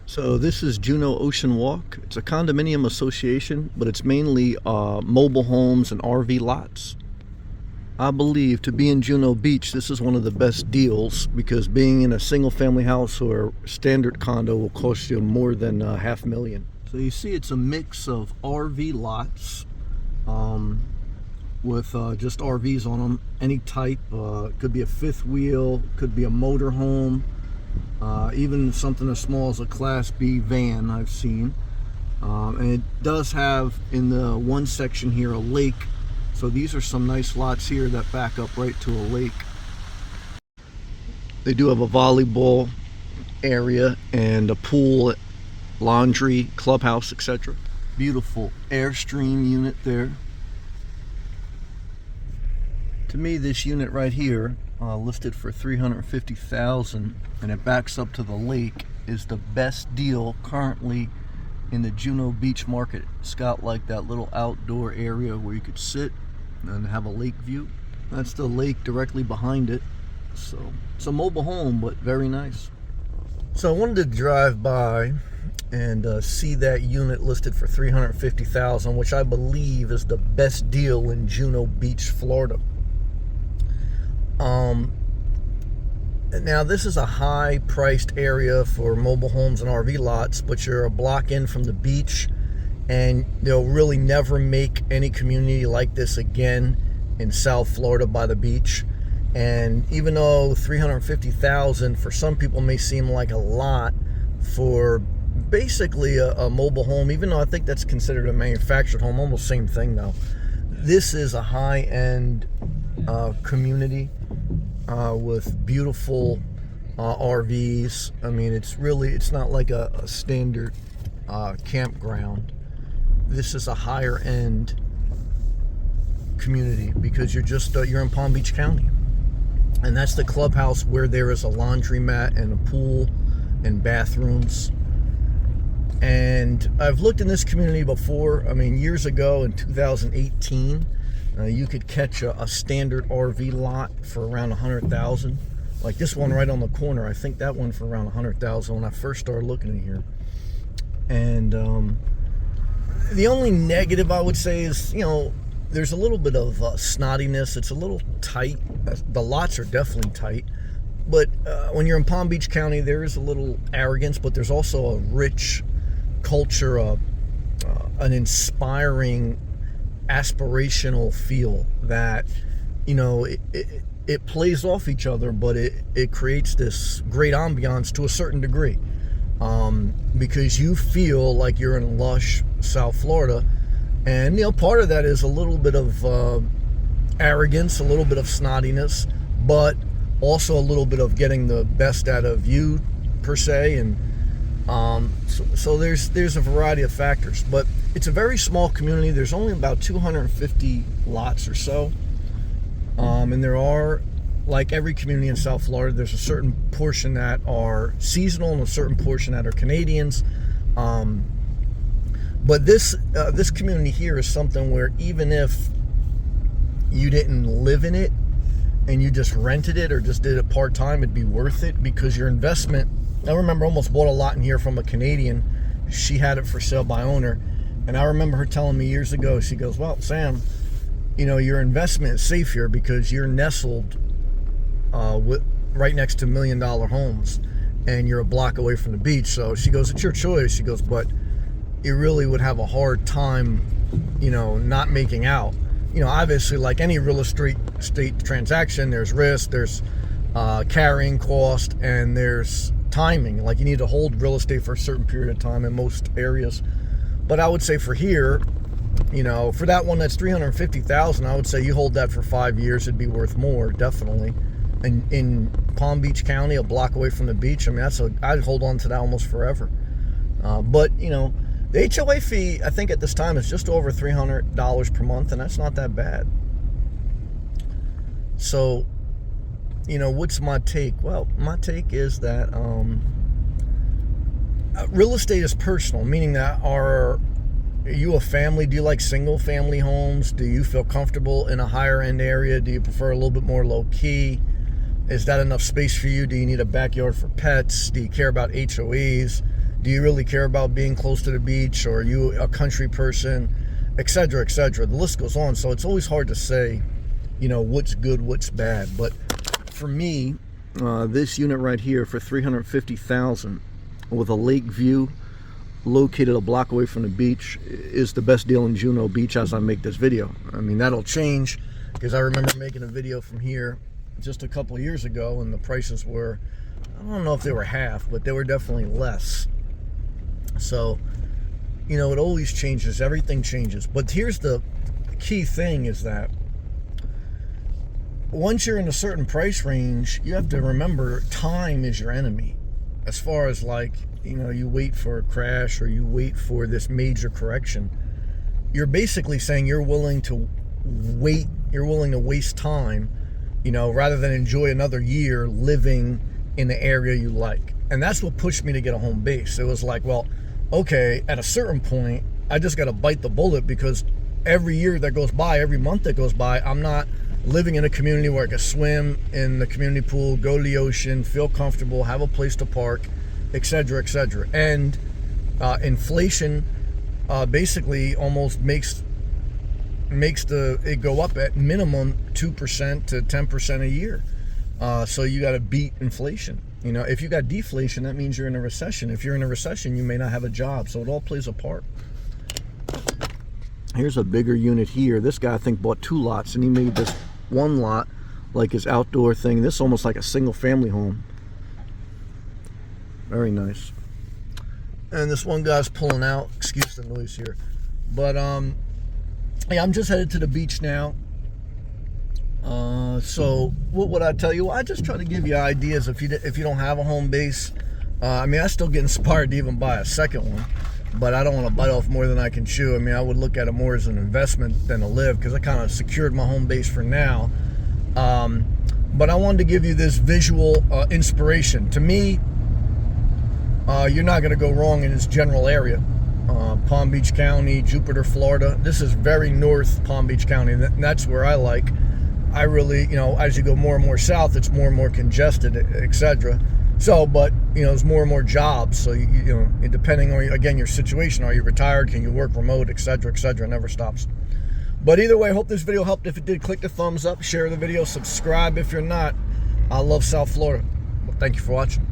So this is Juno Ocean Walk. It's a condominium association, but it's mainly mobile homes and RV lots. I believe to be in Juno Beach, this is one of the best deals because being in a single family house or standard condo will cost you more than $500,000. So you see it's a mix of RV lots with just RVs on them, any type. Could be a fifth wheel, could be a motor home, even something as small as a Class B van I've seen. And it does have in the one section here a lake. So these are some nice lots here that back up right to a lake. They do have a volleyball area and a pool, laundry, clubhouse, etc. Beautiful Airstream unit there. To me, this unit right here, listed for $350,000, and it backs up to the lake, is the best deal currently in the Juno Beach market. It's got like that little outdoor area where you could sit and have a lake view. That's the lake directly behind it. So it's a mobile home, but very nice. So I wanted to drive by and see that unit listed for $350,000, which I believe is the best deal in Juno Beach, Florida. Now this is a high priced area for mobile homes and RV lots, but you're a block in from the beach, and they'll really never make any community like this again in South Florida by the beach. And even though $350,000 for some people may seem like a lot for basically a mobile home, even though I think that's considered a manufactured home, almost same thing though. This is a high-end community with beautiful RVs. I mean, it's not like a standard campground. This is a higher end community because you're in Palm Beach County, and that's the clubhouse where there is a laundromat and a pool and bathrooms. And I've looked in this community before. I mean, years ago in 2018, you could catch a standard RV lot for around $100,000. Like this one right on the corner, I think that one for around $100,000 when I first started looking at here. And the only negative I would say is, there's a little bit of snottiness. It's a little tight. The lots are definitely tight. But when you're in Palm Beach County, there is a little arrogance, but there's also a rich culture, an inspiring, aspirational feel that, it plays off each other, but it creates this great ambiance to a certain degree. Because you feel like you're in lush South Florida. And, part of that is a little bit of arrogance, a little bit of snottiness, but also a little bit of getting the best out of you, per se. And so there's a variety of factors. But it's a very small community. There's only about 250 lots or so. And there are, like every community in South Florida, there's a certain portion that are seasonal and a certain portion that are Canadians. But this community here is something where even if you didn't live in it and you just rented it or just did it part-time, it'd be worth it because your investment. I remember I almost bought a lot in here from a Canadian. She had it for sale by owner. And I remember her telling me years ago, she goes, well, Sam, your investment is safe here because you're nestled right next to $1 million homes and you're a block away from the beach. So she goes, it's your choice. She goes, but you really would have a hard time, not making out. Obviously, like any real estate transaction, there's risk, there's carrying cost, and there's timing. Like you need to hold real estate for a certain period of time in most areas. But I would say for here, for that one that's $350,000, I would say you hold that for 5 years, it'd be worth more, definitely. And in Palm Beach County, a block away from the beach, I mean, I'd hold on to that almost forever. But the HOA fee, I think at this time is just over $300 per month, and that's not that bad. So, what's my take? Well, my take is that real estate is personal, meaning that are you a family? Do you like single family homes? Do you feel comfortable in a higher end area? Do you prefer a little bit more low key? Is that enough space for you? Do you need a backyard for pets? Do you care about HOAs? Do you really care about being close to the beach, or are you a country person, etc., etc.? The list goes on. So it's always hard to say, you know, what's good, what's bad. But for me, this unit right here for $350,000 with a lake view, located a block away from the beach, is the best deal in Juno Beach as I make this video. I mean, that'll change, because I remember making a video from here just a couple of years ago, and the prices were, I don't know if they were half, but they were definitely less. So, you know, it always changes. Everything changes. But here's the key thing, is that once you're in a certain price range, you have to remember time is your enemy. As far as, like, you know, you wait for a crash or you wait for this major correction, you're basically saying you're willing to wait, you're willing to waste time, you know, rather than enjoy another year living in the area you like. And that's what pushed me to get a home base. It was like, well, okay, at a certain point, I just got to bite the bullet, because every year that goes by, every month that goes by, I'm not living in a community where I can swim in the community pool, go to the ocean, feel comfortable, have a place to park, etc., etc. And inflation basically almost makes it go up at minimum 2% to 10% a year. So you got to beat inflation. You know, if you got deflation, that means you're in a recession. If you're in a recession, you may not have a job. So it all plays a part. Here's a bigger unit here. This guy, I think, bought 2 lots, and he made this one lot like his outdoor thing. This is almost like a single family home. Very nice. And this one guy's pulling out. Excuse the noise here. But yeah, I'm just headed to the beach now. So what would I tell you? Well, I just try to give you ideas if you don't have a home base. I mean, I still get inspired to even buy a second one, but I don't want to bite off more than I can chew. I mean, I would look at it more as an investment than a live, because I kind of secured my home base for now. But I wanted to give you this visual inspiration. To me, you're not going to go wrong in this general area. Palm Beach County, Jupiter, Florida. This is very north Palm Beach County, and that's where I like. I really, you know, as you go more and more south, it's more and more congested, etc. So, but, you know, there's more and more jobs. So, you know, depending on, again, your situation, are you retired? Can you work remote, etc., etc. It never stops. But either way, I hope this video helped. If it did, click the thumbs up, share the video, subscribe if you're not. I love South Florida. Well, thank you for watching.